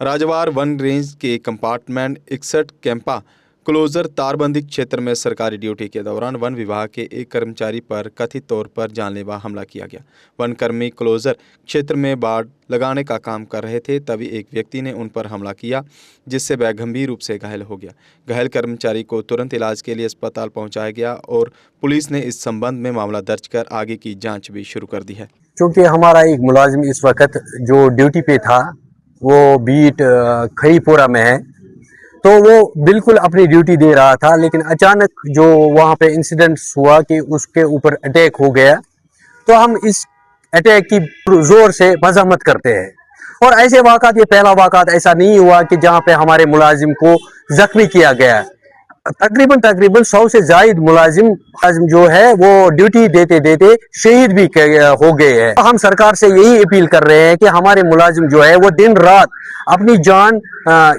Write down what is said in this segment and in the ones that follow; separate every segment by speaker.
Speaker 1: राजवार one range के compartment 61 Campa closure तारबंदी क्षेत्र में सरकारी ड्यूटी के दौरान वन विभाग के एक कर्मचारी पर कथित तौर पर जानलेवा हमला किया गया। वनकर्मी क्लोजर क्षेत्र में बाड़ लगाने का काम कर रहे थे, तभी एक व्यक्ति ने उन पर हमला किया, जिससे वह गंभीर रूप से घायल हो गया। घायल कर्मचारी को तुरंत इलाज के लिए अस्पताल पहुंचाया गया और पुलिस ने इस संबंध में मामला दर्ज कर आगे की जाँच भी शुरू कर दी है।
Speaker 2: क्योंकि हमारा एक मुलाजिम इस वक्त जो ड्यूटी पे था वो बीट खईपोरा में है, तो वो बिल्कुल अपनी ड्यूटी दे रहा था, लेकिन अचानक जो वहाँ पे इंसिडेंट हुआ कि उसके ऊपर अटैक हो गया। तो हम इस अटैक की जोर से मजम्मत करते हैं और ऐसे वाक़ात, ये पहला वाक़ात ऐसा नहीं हुआ कि जहाँ पे हमारे मुलाजिम को जख्मी किया गया। तकरीबन 100 से जायद मुलाजिम जो है वो ड्यूटी देते देते शहीद भी हो गए हैं। हम सरकार से यही अपील कर रहे हैं कि हमारे मुलाजिम जो है वो दिन रात अपनी जान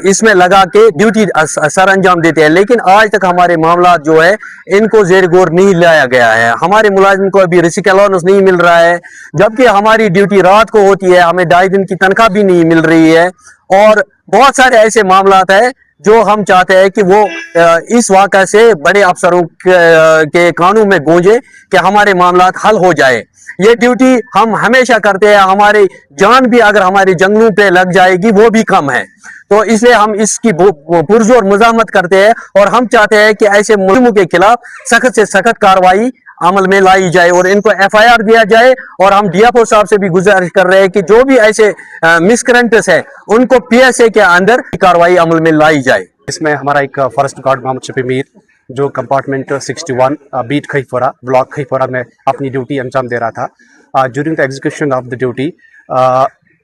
Speaker 2: इसमें लगा के ड्यूटी सर अंजाम देते हैं, लेकिन आज तक हमारे मामला जो है इनको जेर गौर नहीं लाया गया है। हमारे मुलाजिम को अभी रिस्क अलाउंस नहीं मिल रहा है, जबकि हमारी ड्यूटी रात को होती है, हमें 2.5 दिन की तनख्वाह भी नहीं मिल रही है। और बहुत सारे ऐसे मामला है जो हम चाहते हैं कि वो इस वाक़ा से बड़े अफसरों के कानों में गूंजे कि हमारे मामला हल हो जाए। ये ड्यूटी हम हमेशा करते हैं, हमारी जान भी अगर हमारे जंगलों पे लग जाएगी वो भी कम है। तो इसलिए हम इसकी पुरजोर मुज़ाहमत करते हैं और हम चाहते हैं कि ऐसे मुल्ज़िमों के खिलाफ सख्त से सख्त कार्रवाई अमल में लाई जाए और इनको FIR दिया जाए। और हम DFO साहब से भी गुजारिश कर रहे हैं कि जो भी ऐसे मिसक्रेंट्स है उनको PSA के अंदर कार्रवाई अमल में लाई जाए।
Speaker 3: इसमें हमारा एक फॉरेस्ट गार्ड मोहम्मद शफी मीर जो कंपार्टमेंट 61 बीट खईपोरा ब्लॉक खईपोरा में अपनी ड्यूटी अंजाम दे रहा था। During the execution of the duty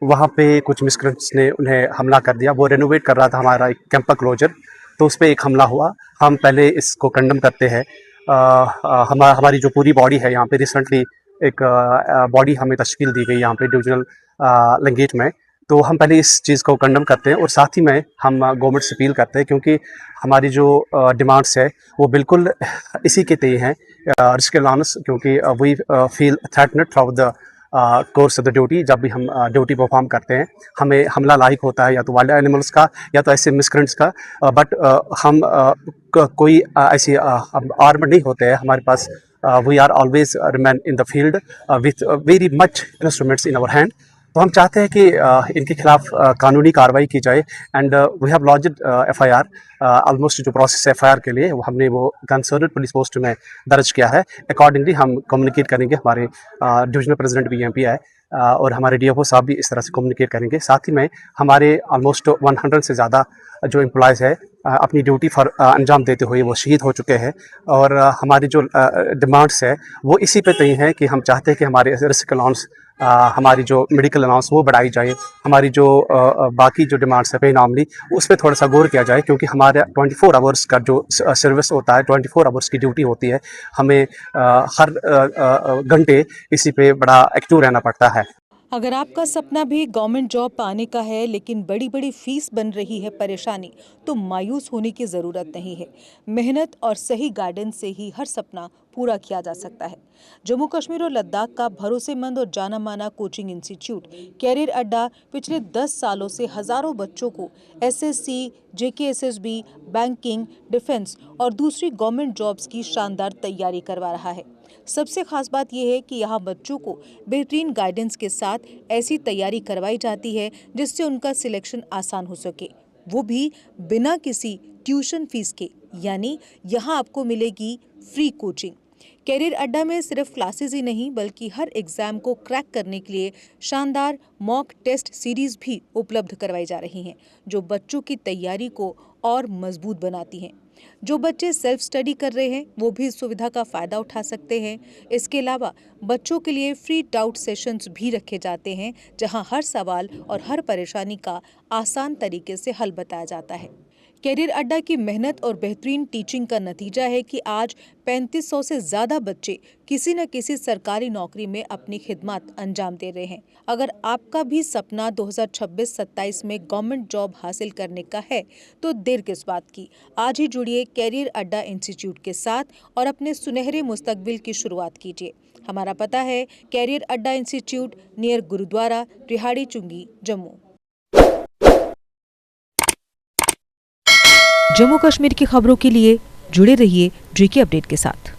Speaker 3: वहाँ पे कुछ मिसक्रेंट्स ने उन्हें हमला कर दिया। वो रेनोवेट कर रहा था हमारा एक कैंपा क्लोजर, तो उस पर एक हमला हुआ। हम पहले इसको कंडम करते हैं। हमारी जो पूरी बॉडी है यहाँ पे रिसेंटली एक बॉडी हमें तश्कील दी गई यहाँ पे डिविजनल लंगेट में, तो हम पहले इस चीज़ को कंडम करते हैं और साथ ही में हम गवर्नमेंट से अपील करते हैं, क्योंकि हमारी जो डिमांड्स है वो बिल्कुल इसी के तय हैं, रिस्क अलाउंस, क्योंकि we feel threatened through the course of the duty. जब भी हम ड्यूटी परफॉर्म करते हैं हमें हमला लाइक होता है या तो वाइल्ड एनिमल्स का या तो ऐसे मिसक्रेंट्स का, बट हम कोई ऐसी आर्म नहीं होते हैं हमारे पास। We are always remain in the field with very much instruments in our hand. तो हम चाहते हैं कि इनके खिलाफ कानूनी कार्रवाई की जाए and we have launched FIR। Almost जो प्रोसेस FIR के लिए हमने वो कंसर्न पुलिस पोस्ट में दर्ज किया है। अकॉर्डिंगली हम कम्युनिकेट करेंगे, हमारे डिविजनल प्रेसिडेंट भी MP है और हमारे DFO साहब भी इस तरह से कम्युनिकेट करेंगे। साथ ही में हमारे ऑलमोस्ट 100 से ज़्यादा जो एम्प्लॉयज़ है अपनी ड्यूटी फॉर अंजाम देते हुए वो शहीद हो चुके हैं। और हमारी जो डिमांड्स है वो इसी पे तय हैं कि हम चाहते हैं कि हमारे रिस्क अलाउंस, हमारी जो मेडिकल अलाउंस वो बढ़ाई जाए। हमारी जो बाकी जो डिमांड्स है पे नॉर्मली उस पर थोड़ा सा गौर किया जाए, क्योंकि हमारे 24 आवर्स का जो सर्विस होता है, 24 आवर्स की ड्यूटी होती है, हमें हर घंटे इसी पे बड़ा एक्टिव रहना पड़ता है।
Speaker 4: अगर आपका सपना भी गवर्नमेंट जॉब पाने का है लेकिन बड़ी बड़ी फीस बन रही है परेशानी, तो मायूस होने की ज़रूरत नहीं है। मेहनत और सही गाइडेंस से ही हर सपना पूरा किया जा सकता है। जम्मू कश्मीर और लद्दाख का भरोसेमंद और जाना माना कोचिंग इंस्टीट्यूट कैरियर अड्डा पिछले 10 सालों से हजारों बच्चों को SSC, JKSSB, बैंकिंग, डिफेंस और दूसरी गवर्नमेंट जॉब्स की शानदार तैयारी करवा रहा है। सबसे खास बात यह है कि यहाँ बच्चों को बेहतरीन गाइडेंस के साथ ऐसी तैयारी करवाई जाती है जिससे उनका सिलेक्शन आसान हो सके, वो भी बिना किसी ट्यूशन फीस के। यानी यहाँ आपको मिलेगी फ्री कोचिंग। कैरियर अड्डा में सिर्फ क्लासेस ही नहीं बल्कि हर एग्जाम को क्रैक करने के लिए शानदार मॉक टेस्ट सीरीज भी उपलब्ध करवाई जा रही हैं, जो बच्चों की तैयारी को और मजबूत बनाती हैं। जो बच्चे सेल्फ स्टडी कर रहे हैं वो भी इस सुविधा का फ़ायदा उठा सकते हैं। इसके अलावा बच्चों के लिए फ्री डाउट सेशंस भी रखे जाते हैं, जहां हर सवाल और हर परेशानी का आसान तरीके से हल बताया जाता है। कैरियर अड्डा की मेहनत और बेहतरीन टीचिंग का नतीजा है कि आज 3500 से ज़्यादा बच्चे किसी न किसी सरकारी नौकरी में अपनी खिदमत अंजाम दे रहे हैं। अगर आपका भी सपना 2026-27 में गवर्नमेंट जॉब हासिल करने का है तो देर किस बात की। आज ही जुड़िए कैरियर अड्डा इंस्टीट्यूट के साथ और अपने सुनहरे मुस्तकबिल की शुरुआत कीजिए। हमारा पता है कैरियर अड्डा इंस्टीट्यूट, नियर गुरुद्वारा, रिहाड़ी चुंगी, जम्मू। जम्मू कश्मीर की खबरों के लिए जुड़े रहिए JK अपडेट के साथ।